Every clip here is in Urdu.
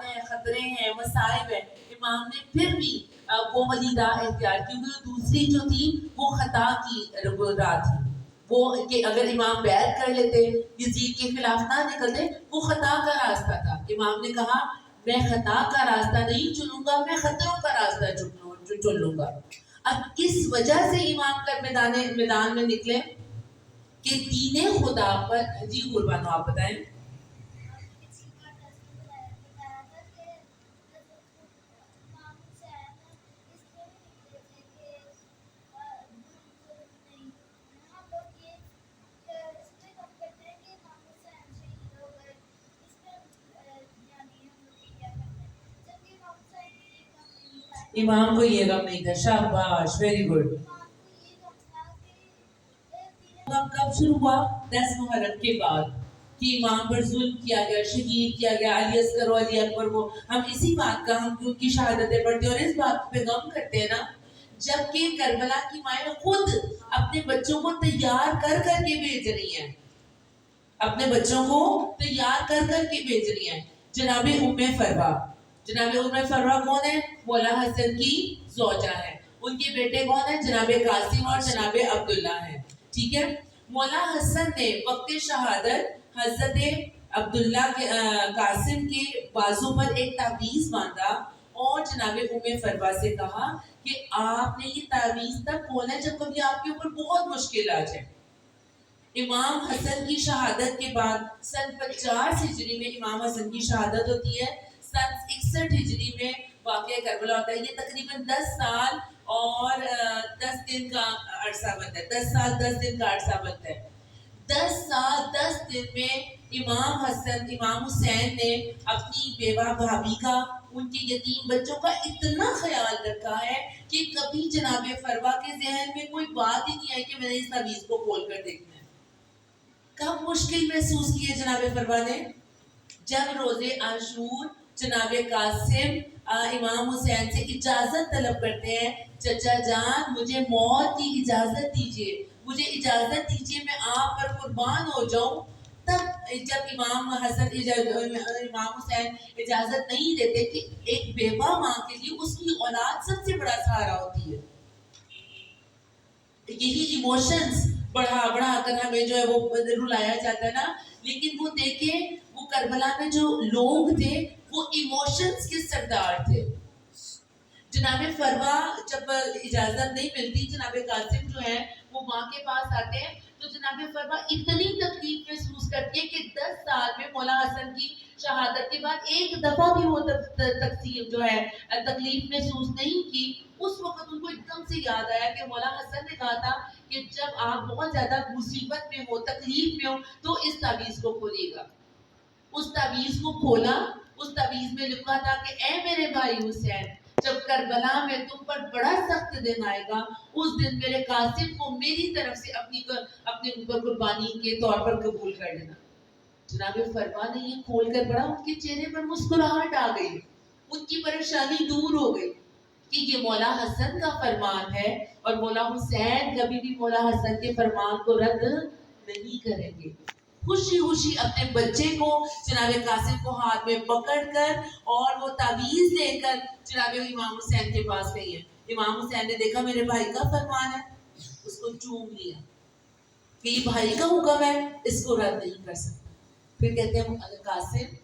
ہیں، خطرے ہیں، مصائب ہیں، امام نے پھر بھی وہ والی راہ اختیار کی، کیونکہ دوسری جو تھی وہ خطا کی راہ تھی، وہ کہ اگر امام بیعت کر لیتے، یزید کے خلاف نہ نکلتے، وہ خطا کا راستہ تھا۔ امام نے کہا میں خطا کا راستہ نہیں چنوں گا، میں خطروں کا راستہ چن لوں گا۔ اب کس وجہ سے امام کا میدان میں نکلے کہ دین خدا پر، جی قربانو آپ بتائیں۔ امام کو یہ غم نہیں تھا، شاباش، ویری گڈ۔ کب شروع ہوا؟ 10 محرم کے بعد، کہ امام پر ظلم کیا گیا، شہید کیا گیا، علی اصغر و علی اکبر کو، ہم اسی بات کا، ہم ان کی شہادتیں پڑھتے ہیں اور اس بات پہ غم کرتے ہیں نا، جبکہ کربلا کی مائیں خود اپنے بچوں کو تیار کر کے بھیج رہی ہیں، اپنے بچوں کو تیار کر کے بھیج رہی ہیں۔ جناب ام فروا، جناب ام فروا کون ہے؟ مولا حسن کی زوجہ ہے، ان کے بیٹے کون ہیں؟ جناب قاسم اور جناب عبداللہ ہیں، ٹھیک ہے۔ مولا حسن نے وقت شہادت حضرت عبداللہ کے قاسم کے بازو پر ایک تعویذ باندھا اور جناب ام فروا سے کہا کہ آپ نے یہ تعویذ تب کھولنا ہے جب کبھی آپ کے اوپر بہت مشکل آ جائے۔ امام حسن کی شہادت کے بعد سن 50 ہجری میں امام حسن کی شہادت ہوتی ہے، سن 61 ہجری میں واقعہ کربلا ہوتا ہے۔ یہ تقریباً 10 سال اور 10 دن کا عرصہ بنتا ہے، 10 سال 10 دن کا عرصہ بنتا ہے۔ 10 سال 10 دن میں امام حسین نے اپنی بیوہ بھابھی کا، ان کے یتیم بچوں کا اتنا خیال رکھا ہے کہ کبھی جناب فروا کے ذہن میں کوئی بات ہی نہیں آئی کہ میں نے اس تعویذ کو کھول کر دیکھنا ہے۔ کب مشکل محسوس کی ہے جناب فروا نے؟ جب روز عاشور جناب قاسم امام حسین سے اجازت طلب کرتے ہیں، چچا جان مجھے موت کی اجازت دیجیے، مجھے اجازت دیجیے میں آپ پر قربان ہو جاؤں۔ تب جب امام حسین اجازت نہیں دیتے کہ ایک بیوہ ماں کے لیے اس کی اولاد سب سے بڑا سہارا ہوتی ہے، یہی ایموشنز بڑھا کر ہمیں جو ہے وہ رلایا جاتا ہے نا، لیکن وہ دیکھیں وہ کربلا میں جو لوگ تھے وہ ایموشنز کے سردار تھے۔ جناب فروا جب اجازت نہیں ملتی، جناب قاسم جو ہے وہ ماں کے پاس آتے ہیں تو جناب فروا اتنی تکلیف محسوس کرتی ہے کہ 10 سال میں مولا حسن کی شہادت کے بعد ایک دفعہ بھی وہ تقسیم جو ہے تکلیف محسوس نہیں کی۔ اس وقت ان کو ایک دم سے یاد آیا کہ مولا حسن نے کہا تھا کہ جب آپ بہت زیادہ مصیبت میں ہو، تکلیف میں ہو تو اس تعویذ کو کھولیے گا۔ اس تعویذ کو کھولا، اس تعویذ میں لکھا تھا کہ اے میرے بھائی حسین، جب کربلا میں تم پر بڑا سخت دن آئے گا، اس دن میرے قاسم کو میری طرف سے اپنے اوپر قربانی کے طور پر قبول کر لینا۔ جناب فروا نے یہ کھول کر پڑھا، ان کے چہرے پر مسکراہٹ آ گئی، ان کی پریشانی دور ہو گئی کہ یہ مولا حسن کا فرمان ہے اور مولا حسین کبھی بھی مولا حسن کے فرمان کو رد نہیں کریں گے۔ خوشی خوشی اپنے بچے کو جناب قاسم کو ہاتھ میں پکڑ کر اور وہ تعویذ لے کر جناب امام حسین کے پاس گئی ہے۔ امام حسین نے دیکھا میرے بھائی کا فرمان ہے، اس کو چوم لیا کہ یہ بھائی کا حکم ہے، اس کو رد نہیں کر سکتا۔ پھر کہتے ہیں قاسم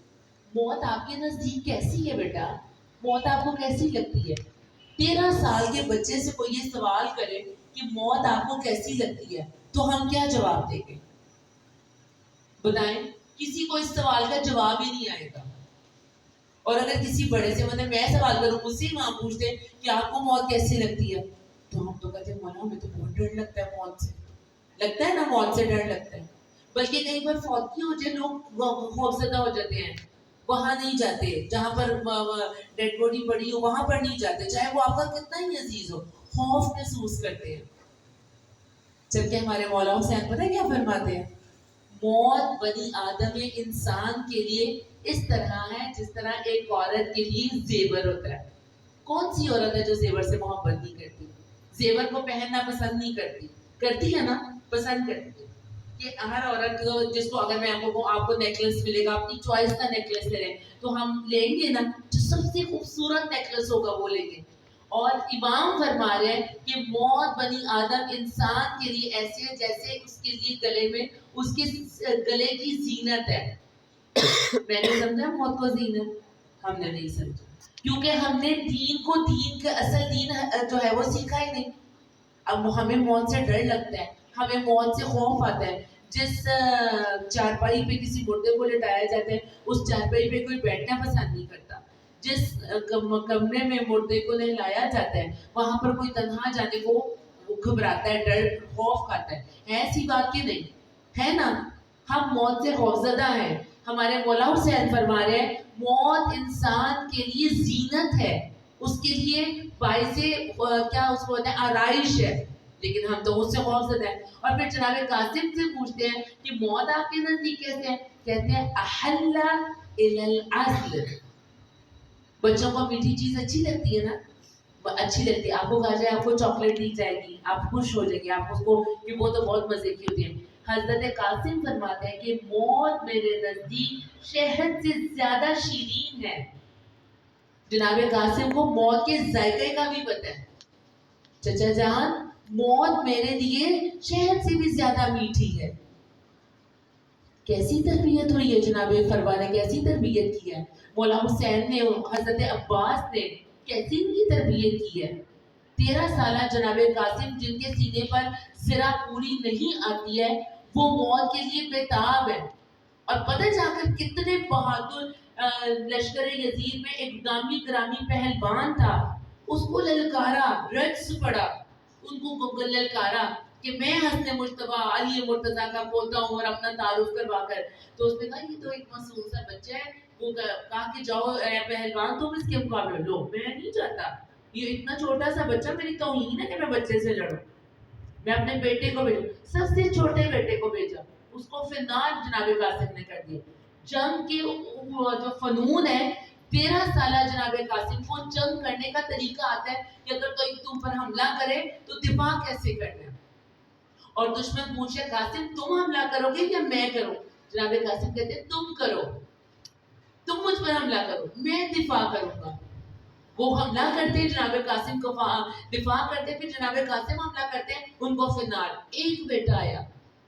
موت آپ کے نزدیک کیسی ہے بیٹا؟ موت آپ کو کیسی لگتی ہے؟ 13 سال کے بچے سے کوئی یہ سوال کرے کہ موت آپ کو کیسی لگتی ہے تو ہم کیا جواب دیں گے؟ بتائیں، کسی کو اس سوال کا جواب ہی نہیں آئے گا۔ اور اگر کسی بڑے سے مطلب میں سوال کروں، مجھ سے وہاں پوچھتے کہ آپ کو موت کیسی لگتی ہے تو ہم تو کہتے ہیں مولا ہمیں تو بہت ڈر لگتا ہے موت سے، لگتا ہے نا موت سے ڈر لگتا ہے، بلکہ کہیں پر فوتگی ہو جائے لوگ خوفزدہ ہو جاتے ہیں، وہاں نہیں جاتے، جہاں پر ڈیڈ باڈی پڑی ہو وہاں پر نہیں جاتے، چاہے وہ آپ کا کتنا ہی عزیز ہو، خوف محسوس کرتے ہیں۔ جبکہ ہمارے مولا حسین پتہ ہے کیا فرماتے ہیں؟ موت بنی آدم انسان کے لیے اس طرح ہے جس طرح ایک عورت کے لیے زیور ہوتا ہے۔ کون سی عورت ہے جو زیور سے محبت نہیں کرتی؟ زیور کو پہننا پسند نہیں کرتی؟ کرتی ہے نا، پسند کرتی ہے۔ کہ ہر عورت جس کو اگر میں آپ کو نیکلس ملے گا، اپنی چوائس کا نیکلس لے رہے ہیں تو ہم لیں گے نا جو سب سے خوبصورت نیکلس ہوگا وہ لیں گے. اور امام فرما رہے ہیں کہ موت بنی آدم انسان کے لیے ایسے ہے جیسے اس کے لیے گلے میں اس کے گلے کی زینت ہے. میں نے سمجھا موت کو زینت؟ ہم نے نہیں سمجھا، کیونکہ ہم نے دین کو، دین کا اصل دین جو ہے وہ سیکھا ہی نہیں. اب ہمیں موت سے ڈر لگتا ہے، ہمیں موت سے خوف آتا ہے. جس چارپائی پہ کسی مردے کو لٹایا جاتا ہے اس چارپائی پہ کوئی بیٹھنا پسند نہیں کرتا. جس کمرے میں مردے کو نہلایا جاتا ہے وہاں پر کوئی تنہا جانے کو گھبراتا ہے، ڈر خوف کھاتا ہے. ایسی بات کی نہیں ہے نا، ہم موت سے خوفزدہ ہیں. ہمارے مولا حسین فرما رہے ہیں موت انسان کے لیے زینت ہے، اس کے لیے باعث کیا اس کو ہوتا ہے آرائش ہے، لیکن ہم تو اس سے خوف زدہ ہیں. اور پھر جناب قاسم سے پوچھتے ہیں کہ موت آپ کے نزدیک کیسے ہے؟ کہتے ہیں احل الی العسل. بچوں کو میٹھی چیز اچھی لگتی ہے نا، اچھی لگتی ہے. آپ کو کہا جائے آپ کو چاکلیٹ دی جائے گی آپ خوش ہو جائیں گے، آپ اس کو کہ وہ تو بہت مزے کی ہوتی ہے. حضرت قاسم فرماتے ہیں کہ موت میرے نزدیک شہد سے زیادہ شیرین ہے. جناب قاسم کو موت کے ذائقے کا بھی پتہ ہے. چچا جان موت میرے لیے شہد سے بھی زیادہ میٹھی ہے. کیسی تربیت ہوئی ہے جناب فروا نے، کیسی تربیت کی ہے مولا حسین نے، حضرت عباس نے کیسی ان کی تربیت کی ہے. 13 سالہ جناب قاسم جن کے سینے پر زرہ پوری نہیں آتی ہے وہ موت کے لیے بےتاب ہے. اور پتہ جا کر کتنے بہادر لشکر یزید میں ایک نامی گرامی پہلوان تھا، اس کو للکارا، رقص پڑا، ان کو للکارا کہ میں حسن مجتبیٰ علی مرتضیٰ کا پوتا ہوں، اور اپنا تعارف کروا کر. تو اس نے کہا یہ تو ایک معصوم سا بچہ ہے. وہ کہا کہ جاؤ اے پہلوان تم اس کے مقابلے لو. میں نہیں چاہتا، یہ اتنا چھوٹا سا بچہ، میری توہین ہے کہ میں بچے سے لڑوں. میں اپنے بیٹے کو بھیجوں، سب سے چھوٹے بیٹے کو بھیجا، اس کو فنار جناب قاسم نے کر دیا. جنگ کے جو فنون ہے 13 سالہ جناب قاسم کو جنگ کرنے کا طریقہ آتا ہے کہ اگر کوئی تم پر حملہ کرے تو دفاع کیسے کرنا ہے. اور دشمن پوچھے قاسم تم حملہ کرو گے یا میں کروں؟ جناب قاسم کہتے ہیں تم کرو، تم مجھ پر حملہ کرو، میں دفاع کروں گا. وہ حملہ کرتے جناب قاسم کو دفاع کرتے، پھر جناب قاسم حملہ کرتے ان کو فنار. ایک بیٹا آیا،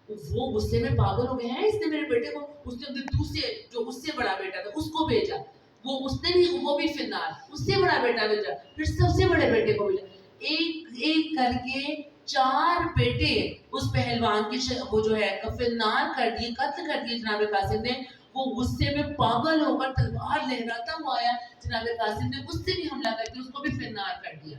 وہ غصے میں پاگل ہو گئے ہیں اس نے میرے بیٹے کو، اس نے دوسرے جو اس سے بڑا بیٹا تھا اس کو بھیجا، وہ بھی فنار، اس سے بڑا بیٹا بھیجا، پھر سب سے بڑے بیٹے کو بھیجا. ایک ایک کر کے 4 بیٹے اس پہلوان کے وہ جو ہے فنار کر دیے، قتل کر دیے جناب قاسم نے. وہ غصے میں پاگل ہو کر تلوار لہراتا ہوا آیا، جناب قاسم نے اس سے بھی حملہ کر کے اس کو بھی فنار کر دیا.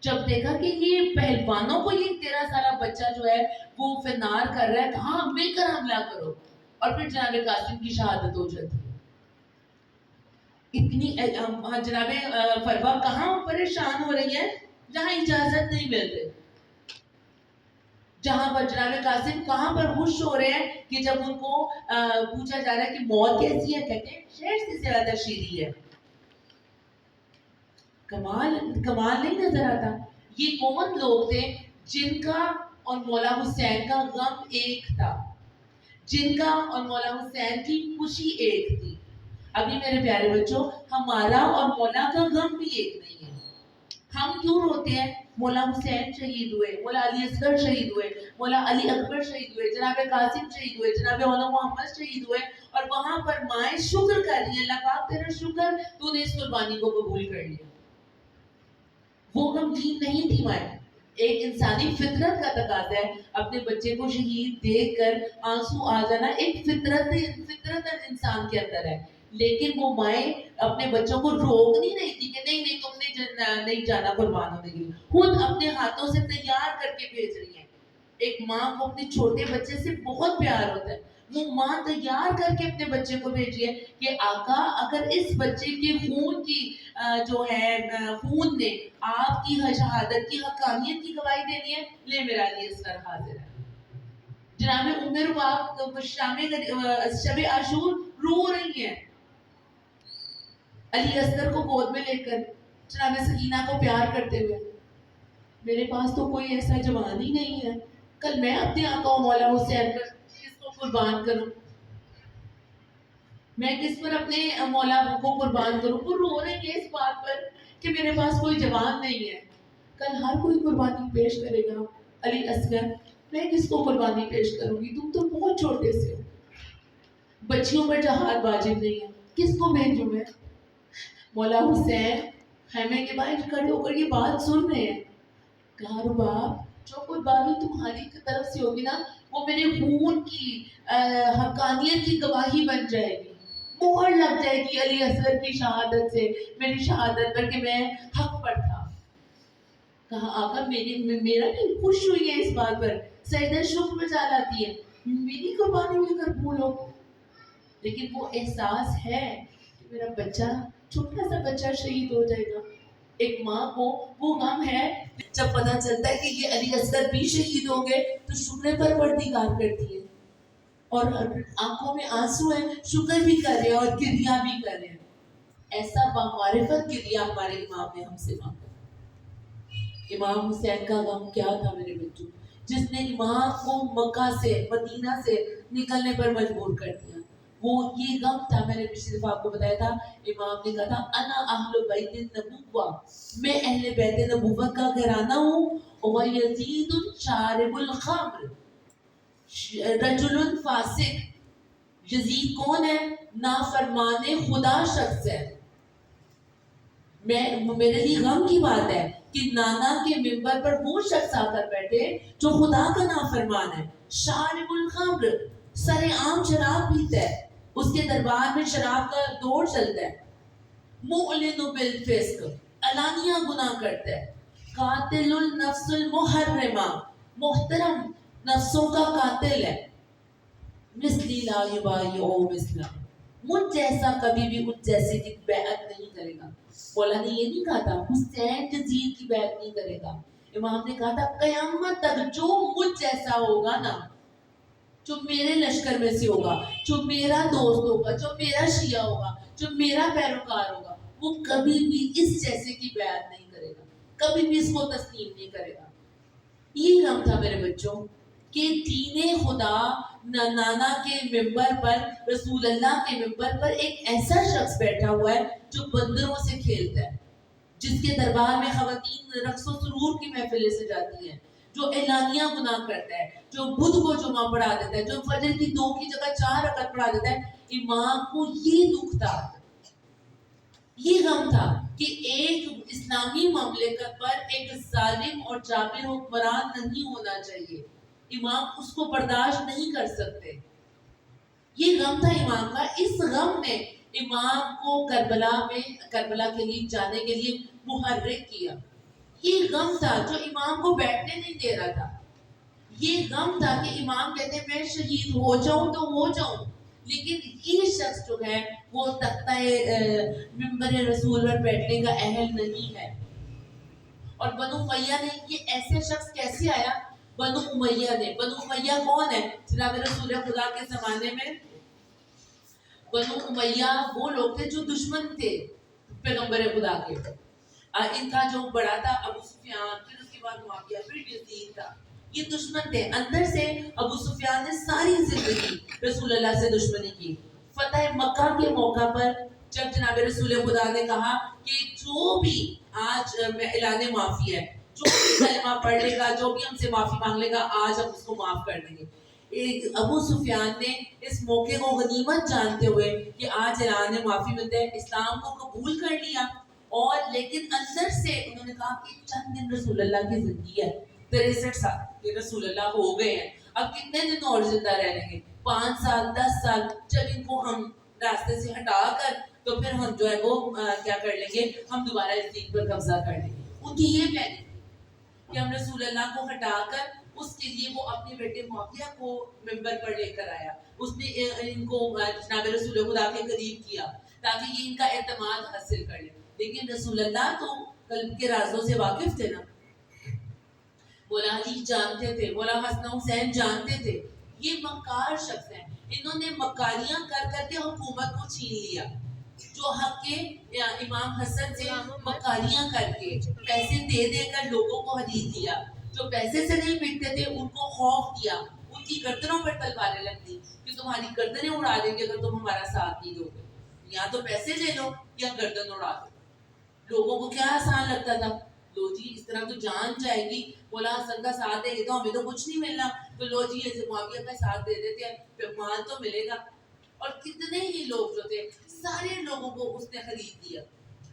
جب دیکھا کہ یہ پہلوانوں کو یہ 13 سالہ بچہ جو ہے وہ فنار کر رہا ہے، کہاں مل کر حملہ کرو، اور پھر جناب قاسم کی شہادت ہو جاتی ہے. اتنی جناب فروا کہاں پریشان ہو رہی ہے؟ جہاں اجازت نہیں مل رہی. جہاں پر جناب قاسم کہاں پر خوش ہو رہے ہیں کہ جب ان کو پوچھا جا رہا ہے کہ موت کیسی ہے، کہتے ہیں شہد سے زیادہ شیریں ہے. کمال نہیں نظر آتا. یہ کون لوگ تھے جن کا اور مولا حسین کا غم ایک تھا، جن کا اور مولا حسین کی خوشی ایک تھی. ابھی میرے پیارے بچوں ہمارا اور مولا کا غم بھی ایک نہیں ہے. ہم کیوں روتے ہیں؟ مولا حسین شہید ہوئے، مولا علی اصغر شہید ہوئے، مولا علی اکبر شہید ہوئے، جناب قاسم شہید ہوئے، جناب مولا محمد شہید ہوئے، اور وہاں پر مائیں شکر کر رہی ہیں اللہ پاک تیرا شکر تو نے اس قربانی کو قبول کر لیا. وہ غمگین نہیں تھی مائیں. ایک انسانی فطرت کا تقاضا ہے اپنے بچے کو شہید دیکھ کر آنسو آ جانا، ایک فطرت انسان کے اندر ہے. لیکن وہ مائیں اپنے بچوں کو روک نہیں رہی تھی کہ نہیں تم نے نہیں جانا قربان ہونے کے لیے، خود اپنے ہاتھوں سے تیار کر کے بھیج رہی ہیں. ایک ماں کو اپنے چھوٹے بچے سے بہت پیار ہوتا ہے، وہ ماں تیار کر کے اپنے بچے کو بھیجی ہے کہ آقا اگر اس بچے کے خون کی جو ہے خون نے آپ کی شہادت کی حقانیت کی گواہی دینی ہے، لے میرا علی اصغر حاضر ہے. جناب ام رباب شب عاشور رو رہی ہیں علی اصغر کو گود میں لے کر، جناب سکینہ کو پیار کرتے ہوئے. میرے پاس تو کوئی ایسا جوان ہی نہیں ہے، کل میں اپنے آقا و مولا حسین پر اس قربان کروں؟ میں کس پر اپنے مولا کو قربان کروں؟ وہ رو رہے ہیں اس بات پر کہ میرے پاس کوئی جوان نہیں ہے. کل ہر کوئی قربانی پیش کرے گا. علی اصغر میں کس کو قربانی پیش کروں گی؟ تم تو بہت چھوٹے سے ہو. بچیوں پر جہاد واجب نہیں ہے، کس کو بھیجوں میں؟ مولا حسین خیمے کے باہر کھڑے ہو کر یہ بات سن رہے ہیں. کہا رباب جو قربانی تمہاری طرف سے ہوگی نا وہ میرے خون کی حقانیت کی گواہی بن جائے گی، مہر لگ جائے گی علی اصغر کی شہادت سے، میری شہادت پر کہ میں حق پر تھا. کہا آقا میرا بھی خوش ہوئی ہے اس بات پر، سجدہ شکر میں جا لاتی ہے، میری قربانی بھی کر بھولو. لیکن وہ احساس ہے کہ میرا بچہ، چھوٹا سا بچہ شہید ہو جائے گا. ایک ماں کو وہ غم ہے جب پتہ چلتا ہے کہ یہ علی اصغر بھی شہید ہوں گے تو شکر پروردگار کرتی ہے، اور آنکھوں میں آنسو ہیں، شکر بھی کر رہے ہیں اور گریہ بھی کر رہے ہیں. ایسا بامعرفت گریہ ہمارے امام نے ہم سے مانگا. امام حسین کا غم کیا تھا میرے بچوں، جس نے امام کو مکہ سے مدینہ سے نکلنے پر مجبور کر دیا. وہ یہ غم تھا، میں نے پچھلی دفعہ آپ کو بتایا تھا، امام نے کہا تھا انا اہل بیت النبوہ، میں اہل بیت نبوت کا گھرانہ ہوں. ویزید شارب الخمر رجل فاسق. یزید کون ہے؟ نافرمان خدا شخص ہے. میرے لیے غم کی بات ہے کہ نانا کے ممبر پر وہ شخص آ کر بیٹھے جو خدا کا نافرمان ہے. شارب الخمر، سر عام شراب پیتا ہے، اس کے دربار میں شراب کا دور چلتا ہے. معلن بالفسق، علانیہ گناہ کرتا ہے. قاتل النفس المحرمہ، محترم نفسوں کا قاتل ہے. مثلی لا یبایع مثلا، مجھ جیسا کبھی بھی مجھ جیسے کی بیعت نہیں کرے گا. مولا نے یہ نہیں کہا تھا حسین یزید کی بیعت نہیں کرے گا. امام نے کہا تھا قیامت تک جو مجھ جیسا ہوگا نا، جو میرے لشکر میں سے ہوگا، جو میرا دوست ہوگا، جو میرا شیعہ ہوگا، جو میرا پیروکار ہوگا، وہ کبھی بھی اس جیسے کی بیعت نہیں کرے گا، کبھی بھی اس کو تسلیم نہیں کرے گا. یہ غم تھا میرے بچوں کہ دین خدا نانا کے ممبر پر، رسول اللہ کے ممبر پر ایک ایسا شخص بیٹھا ہوا ہے جو بندروں سے کھیلتا ہے، جس کے دربار میں خواتین رقص و سرور کی محفلیں سے جاتی ہیں، جو اعلانیہ گناہ کرتا ہے، جو بدھ کو جمعہ پڑھا دیتا ہے، جو فجر کی 2 کی جگہ 4 رکعت پڑھا دیتا ہے. امام کو یہ دکھ تھا، یہ غم تھا کہ ایک اسلامی مملکت پر ایک ظالم اور جابر حکمران نہیں ہونا چاہیے. امام اس کو برداشت نہیں کر سکتے. یہ غم تھا امام کا. اس غم نے امام کو کربلا کے لیے جانے کے لیے محرک کیا. یہ غم تھا جو امام کو بیٹھنے نہیں دے رہا تھا. یہ غم تھا کہ امام کہتے ہیں میں شہید ہو جاؤں تو ہو جاؤں، لیکن یہ شخص جو ہے وہ تختہ ممبر رسول پر بیٹھنے کا اہل نہیں ہے. اور بنو امیہ نے، یہ ایسے شخص کیسے آیا؟ بنو امیہ نے. بنو امیہ کون ہے؟ جناب رسول خدا کے زمانے میں بنو امیہ وہ لوگ تھے جو دشمن تھے پیغمبر خدا کے. ان کا جو بڑا تھا ابو سفیان، پھر اس کے بعد معاویہ، پھر یزید تھا. یہ دشمن تھے. اندر سے ابو سفیان نے ساری زندگی رسول اللہ سے دشمنی کی. فتح مکہ کے موقع پر جب جناب رسول خدا نے کہا کہ جو بھی آج میں اعلان معافی ہے، جو بھی کلمہ پڑھ لے گا، جو بھی ہم سے معافی مانگ لے گا، آج ہم اس کو معاف کر دیں گے. ابو سفیان نے اس موقع کو غنیمت جانتے ہوئے کہ آج اعلان معافی ملتا ہے، اسلام کو قبول کر لیا. اور لیکن اندر سے انہوں نے کہا کہ چند دن رسول اللہ کی زندگی ہے، 63 سال یہ رسول اللہ ہو گئے ہیں، اب کتنے دن اور زندہ رہ لیں گے؟ 5 سال 10 سال. جب ان کو ہم راستے سے ہٹا کر تو پھر ہم جو ہے وہ کیا کر لیں گے، ہم دوبارہ اس دین پر قبضہ کر لیں گے. ان کی یہ پلاننگ کہ ہم رسول اللہ کو ہٹا کر اس کے لیے وہ اپنے بیٹے معاویہ کو ممبر پر لے کر آیا. اس نے ان کو جناب رسول خدا کے قریب کیا تاکہ یہ ان کا اعتماد حاصل کر لے. لیکن رسول اللہ تو قلب کے رازوں سے واقف تھے نا. مولا علی جانتے تھے، مولا حسن حسین جانتے تھے یہ مکار شخص ہیں. انہوں نے مکاریاں کر کر کے حکومت کو چھین لیا. جو حق کے امام حسن سے مکاریاں کر کے پیسے دے دے کر لوگوں کو حدیث دیا. جو پیسے سے نہیں بکتے تھے ان کو خوف دیا، ان کی گردنوں پر تلواریں لگ دی کہ تمہاری گردنیں اڑا دیں گے اگر تم ہمارا ساتھ نہیں دو گے، یا تو پیسے لے لو یا گردن اڑا دو۔ لوگوں کو کیا آسان لگتا تھا، لو جی اس طرح تو جان جائے گی، مولا حسن کا ساتھ دے گے تو ہمیں تو کچھ نہیں ملنا، تو لو جی یہ معاویہ کا ساتھ دے دیتے ہیں پھر مال تو ملے گا۔ اور کتنے ہی لوگ جو تھے سارے لوگوں کو اس نے خرید لیا،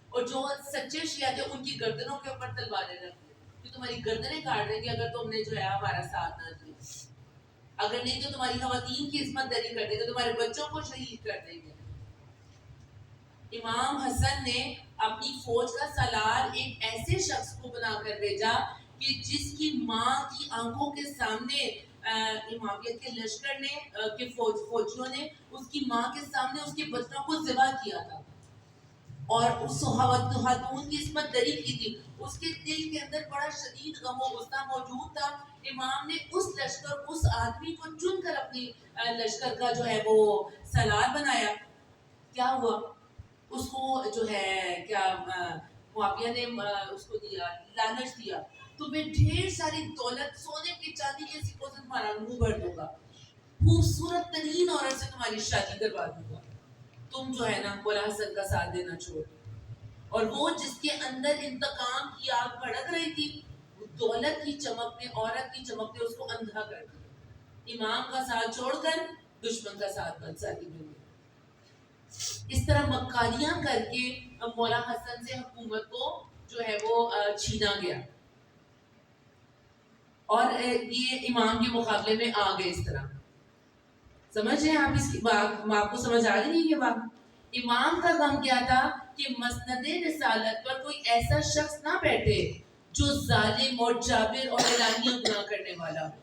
اور جو سچے شیعہ تھے ان کی گردنوں کے اوپر تلواریں رکھ دی کہ تمہاری گردنیں کاٹ دیں گے اگر تم نے جو ہے ہمارا ساتھ نہ دیا، اگر نہیں تو تمہاری خواتین کی عصمت دری کر دیں گے، تمہارے بچوں کو شہید کر دیں گے۔ امام حسن نے اپنی فوج کا سالار ایک ایسے شخص کو بنا کر بھیجا کہ جس کی ماں کی آنکھوں کے سامنے امامیت کے لشکر نے کہ فوجیوں نے اس کی ماں کے سامنے اس کے بچوں کو ذبح کیا تھا اور اس خاتون کی عصمت دری کی تھی۔ اس کے دل کے اندر بڑا شدید غم و غصہ موجود تھا۔ امام نے اس لشکر، اس آدمی کو چن کر اپنی لشکر کا جو ہے وہ سالار بنایا۔ کیا ہوا، اس کو جو ہے کیا معاویہ نے اس کو دیا، لالچ دیا، تمہیں ڈھیر ساری دولت، سونے کی چاندی کے سکوں سے تمہارا منہ بھر دوں گا، خوبصورت ترین عورت سے تمہاری شادی کروا دوں گا، تم جو ہے نا مولا حسن کا ساتھ دینا چھوڑ۔ اور وہ جس کے اندر انتقام کی آگ بھڑک رہی تھی، دولت کی چمک نے، عورت کی چمک نے اس کو اندھا کر دیا۔ امام کا ساتھ چھوڑ کر دشمن کا ساتھ ساتھی بن گیا۔ اس طرح مکاریاں کر کے مولا حسن سے حکومت کو جو ہے وہ چھینا گیا، اور یہ امام کے مقابلے میں آ گئے۔ اس طرح سمجھ رہے ہیں آپ اس کی بات، آپ کو سمجھ آ رہی ہے یہ بات؟ امام کا کام کیا تھا کہ مسند رسالت پر کوئی ایسا شخص نہ بیٹھے جو ظالم اور جابر اور اعلانیہ گناہ کرنے والا ہو،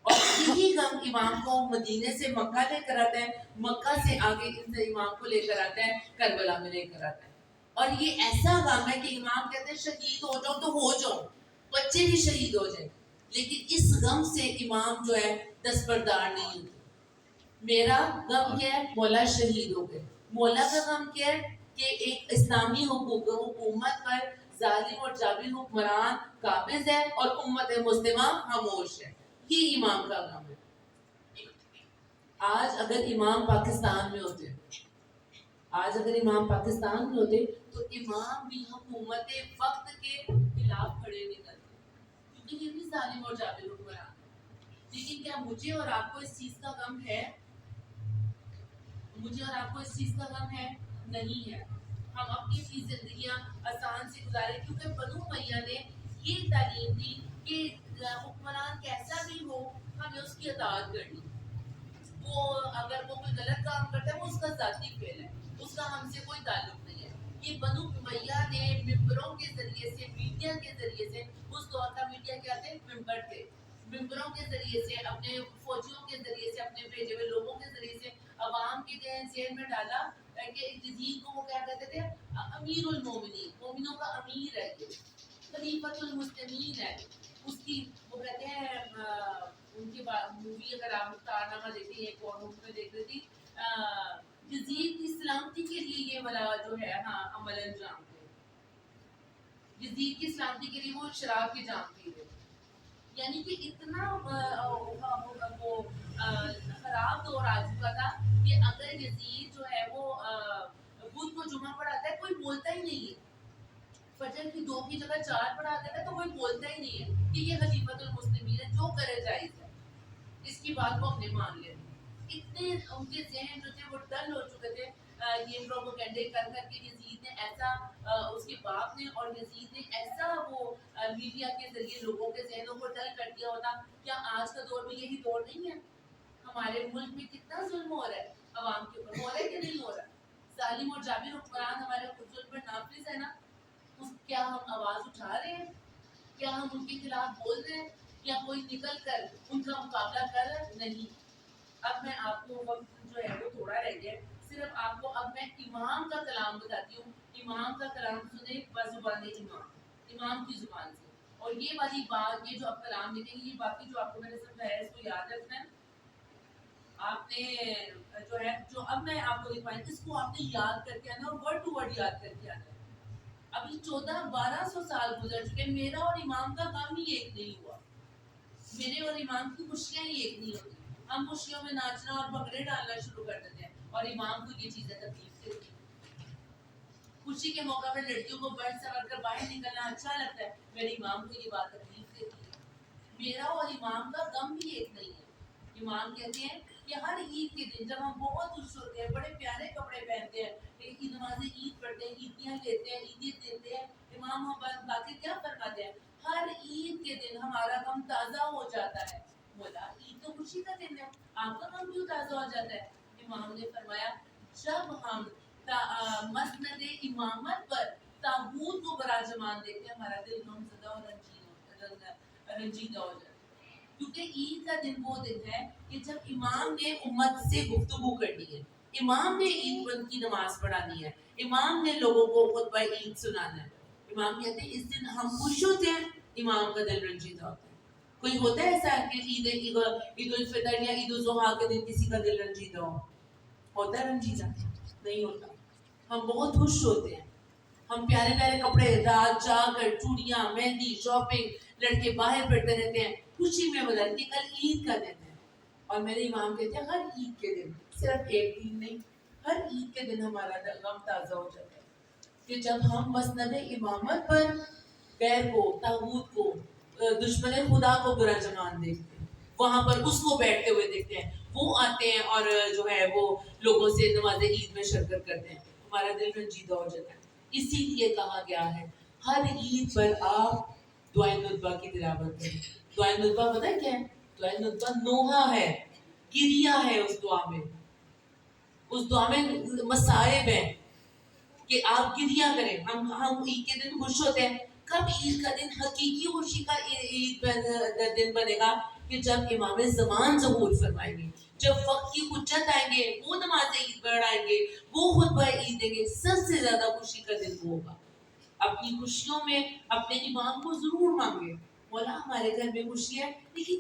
اور یہی غم امام کو مدینے سے مکہ لے کر آتا ہے، مکہ سے آگے ان سے امام کو لے کر آتا ہے، کربلا میں لے کر آتا ہے۔ اور یہ ایسا غم ہے کہ امام کہتے ہیں شہید ہو جاؤ تو ہو جاؤ، بچے بھی شہید ہو جائیں، لیکن اس غم سے امام جو ہے دستبردار نہیں ہوتے۔ میرا غم کیا ہے، مولا شہید ہو گئے، مولا کا غم کیا ہے کہ ایک اسلامی حکومت پر ظالم اور جابر حکمران قابض ہے اور امت مسلمہ خاموش ہے، یہ امام کا غم ہے۔ آج اگر امام پاکستان میں ہوتے، آج اگر امام پاکستان میں ہوتے تو امام بھی حکومت وقت کے خلاف کھڑے نکلتے، کیونکہ یہ بھی ظالم اور جابر حکمران ہے۔ لیکن کیا مجھے اور آپ کو اس چیز کا غم ہے؟ مجھے اور آپ کو اس چیز کا غم ہے؟ نہیں ہے۔ ہم اپنی زندگیاں آسان سے گزارے، کیونکہ بنو امیہ نے یہ تعلیم دی کہ حکمران کیسا بھی ہو ہمیں اس کی اطاعت کرنی، وہ اگر وہ کوئی غلط کام کرتا ہے وہ اس کا ذاتی فعل ہے، اس کا ہم سے کوئی تعلق نہیں ہے۔ یہ بنو امیہ نے ممبروں کے ذریعے سے، میڈیا کے ذریعے سے، اس دور کا میڈیا کیا تھے؟ ممبر تھے، ممبروں کے ذریعے سے، اپنے فوجیوں کے ذریعے سے، اپنے بھیجے ہوئے لوگوں کے ذریعے سے عوام کے ذہن میں ڈالا کہ یزید کو وہ کیا کہتے تھے؟ امیر المومنین، مومنوں کا امیر ہے، یہ خلیفۃ المسلمین ہے۔ اس کی وہ کہتے ہیں ان کی مووی اگر آپ مختارنامہ دیکھیں، ایک اور مووی میں دیکھ رہی تھی، یزید کی سلامتی کے لیے یہ والا جو ہے عمل انجام دے، یزید کی سلامتی کے لیے وہ شراب کے جام پی رہے، یعنی کہ اتنا وہ خراب دور آ چکا تھا کہ اگر یزید جو ہے وہ بدھ کو جمعہ پڑھاتا ہے کوئی بولتا ہی نہیں ہے، فجر کی 2 کی جگہ 4 پڑھا دیتا ہے تو کوئی بولتا ہی نہیں ہے کہ یہ خلیفۃ المسلمین ہے، جو کرے جائز ہے، اس کی بات کو ہم نے مان لیا۔ اتنے ان کے ذہن جو تھے وہ ڈل ہو چکے تھے، یہ پروپیگنڈے کر کر کے یزید نے ایسا، اس کے باپ نے اور یزید نے ایسا وہ میڈیا کے ذریعے لوگوں کے ذہنوں کو ڈل کر دیا ہوتا۔ کیا آج کا دور بھی یہی دور نہیں ہے؟ ہمارے ملک میں کتنا ظلم ہو رہا ہے عوام کے اوپر، ہو رہا ہے کہ نہیں ہو رہا؟ ظالم اور جابر حکمران ہمارے ظلم پر نافذ ہے نا، کیا ہم آواز اٹھا رہے ہیں؟ کیا ہم ان کے خلاف بول رہے ہیں؟ یا کوئی نکل کر ان کا مقابلہ کر رہا ہے؟ نہیں۔ اب میں آپ کو وقت جو ہے وہ تھوڑا رہ گیا، صرف آپ کو اب میں امام کا کلام بتاتی ہوں۔ امام کا کلام سنیں بزبان امام کی زبان سے، اور یہ والی بات، یہ جو آپ کلام لکھیں گے، یہ باقی جو آپ کو میں نے سمجھایا ہے اس کو یاد رکھنا ہے۔ آپ نے جو ہے جو اب میں آپ کو لکھوائی اس کو آپ نے یاد کر کے آنا اور ورڈ ٹو ورڈ یاد کر کے آنا ہے۔ ابھی 1400-1200 سال گزر چکے، میرا اور امام کا کام ہی ایک نہیں ہوا، میرے اور امام کی خوشیاں ہی ایک نہیں ہوتی. ہم خوشیوں میں ناچنا اور بھنگڑے ڈالنا شروع کر دیتے ہیں اور امام کو یہ چیزیں تکلیف دیتی ہیں. خوشی کے موقع پر لڑکیوں کو بڑھ سمجھ کر باہر نکلنا اچھا لگتا ہے، میرے امام کو یہ بات تکلیف دیتی ہے. میرا اور امام کا غم بھی ایک نہیں ہے. امام کہتے ہیں کہ ہر عید کے دن جب ہم بہت خوش ہوتے ہیں، بڑے پیارے کپڑے پہنتے ہیں، عید نماز عید پڑھتے ہیں، عیدیاں لیتے ہیں، عیدیں دیتے ہیں، امام ہم باقی کیا فرماتے ہیں؟ ہر عید کے دن ہمارا غم تازہ ہو جاتا ہے. بولا عید تو خوشی کا دن ہے، آپ کا غم کیوں تازہ ہو جاتا ہے؟ امام نے فرمایا جب ہم مسند امامت پر تابوت کو براجمان دیکھتے ہیں، ہمارا دل غم زدہ اور رنجیدہ ہو جاتا ہے. کیونکہ عید کا دن وہ دن ہے کہ جب امام نے امت سے گفتگو کرنی ہے، امام نے عید بند کی نماز پڑھانی ہے، امام نے لوگوں کو خطبہ عید سنانا ہے. امام کہتے ہیں اس دن ہم خوش ہوتے ہیں، امام کا دل رنجیدہ ہوتا ہے. کوئی ہوتا ہے ایسا کہ عید الفطر یا عید الاضحیٰ کے دن کسی کا دل رنجیدہ ہوتا ہے رنجیدہ؟ نہیں ہوتا. ہم بہت خوش ہوتے ہیں. ہم پیارے پیارے کپڑے رات جا کر چوڑیاں مہندی شاپنگ لڑکے باہر پڑتے رہتے ہیں، خوشی میں بدلتی. کل عید کا دن ہے اور میرے امام کہتے ہیں ہر عید کے دن، صرف ایک دن نہیں، ہر عید کے دن ہمارا غم تازہ ہو جاتا ہے کہ جب ہم مسند امامت پر غیر کو، طاغوت کو، دشمن خدا کو برا جمان دیکھتے ہیں، وہاں پر اس کو بیٹھتے ہوئے دیکھتے ہیں، وہ آتے ہیں اور جو ہے وہ لوگوں سے نماز عید میں شرکت کرتے ہیں، ہمارا دل رنجیدہ ہو جاتا ہے. اسی لیے کہا گیا ہے ہر عید پر آپ دعائے ندبہ کی تلاوت کریں. دعائے ندبہ پتہ ہے کیا ہے؟ دعائے ندبہ نوحہ ہے، گریہ ہے. اس دعا میں مصائب ہیں کہ آپ گریہ کریں. ہم عید کے دن خوش ہوتے ہیں. کب عید کا دن حقیقی خوشی کا عید دن بنے گا؟ کہ جب امام زمان ظہور فرمائیں گے، جب وقت کی حجت آئیں گے، وہ نماز عید پڑھائیں گے، وہ خطبہ عید دیں گے. سب سے زیادہ خوشی کا دن وہ ہوگا. اپنی خوشیوں میں اپنے امام کو ضرور مانگے، مولا ہمارے گھر میں خوشی ہے لیکن